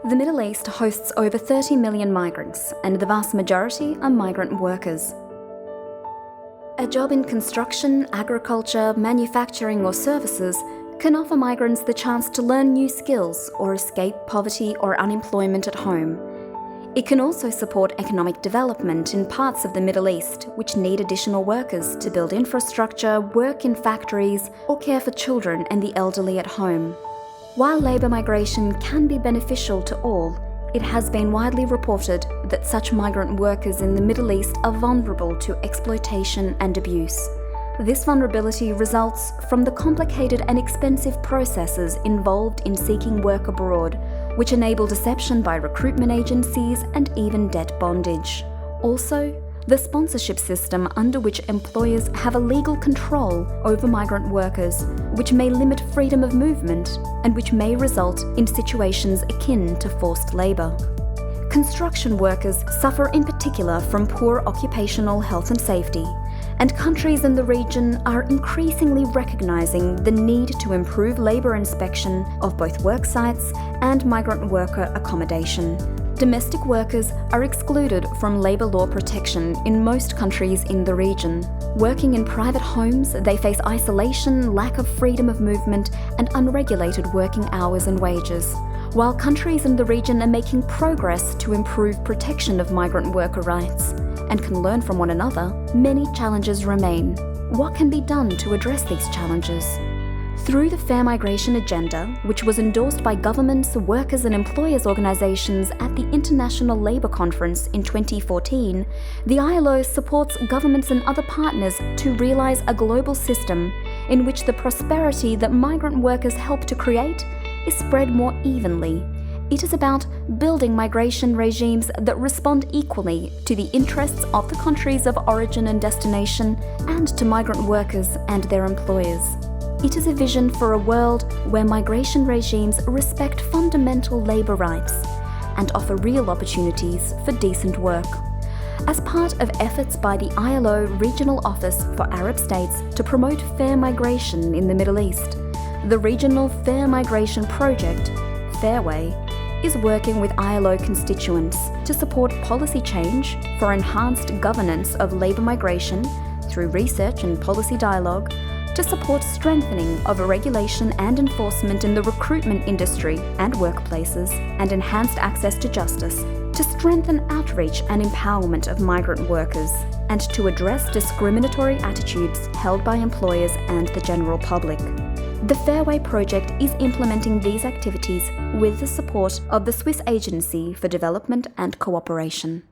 The Middle East hosts over 30 million migrants, and the vast majority are migrant workers. A job in construction, agriculture, manufacturing or services can offer migrants the chance to learn new skills or escape poverty or unemployment at home. It can also support economic development in parts of the Middle East which need additional workers to build infrastructure, work in factories, or care for children and the elderly at home. While labour migration can be beneficial to all, it has been widely reported that such migrant workers in the Middle East are vulnerable to exploitation and abuse. This vulnerability results from the complicated and expensive processes involved in seeking work abroad, which enable deception by recruitment agencies and even debt bondage. Also, the sponsorship system under which employers have a legal control over migrant workers, which may limit freedom of movement and which may result in situations akin to forced labour. Construction workers suffer in particular from poor occupational health and safety, and countries in the region are increasingly recognising the need to improve labour inspection of both work sites and migrant worker accommodation. Domestic workers are excluded from labour law protection in most countries in the region. Working in private homes, they face isolation, lack of freedom of movement, and unregulated working hours and wages. While countries in the region are making progress to improve protection of migrant worker rights and can learn from one another, many challenges remain. What can be done to address these challenges? Through the Fair Migration Agenda, which was endorsed by governments, workers and employers organisations at the International Labour Conference in 2014, the ILO supports governments and other partners to realise a global system in which the prosperity that migrant workers help to create is spread more evenly. It is about building migration regimes that respond equally to the interests of the countries of origin and destination and to migrant workers and their employers. It is a vision for a world where migration regimes respect fundamental labour rights and offer real opportunities for decent work. As part of efforts by the ILO Regional Office for Arab States to promote fair migration in the Middle East, the Regional Fair Migration Project, Fairway, is working with ILO constituents to support policy change for enhanced governance of labour migration through research and policy dialogue, to support strengthening of regulation and enforcement in the recruitment industry and workplaces, and enhanced access to justice, to strengthen outreach and empowerment of migrant workers, and to address discriminatory attitudes held by employers and the general public. The Fairway project is implementing these activities with the support of the Swiss Agency for Development and Cooperation.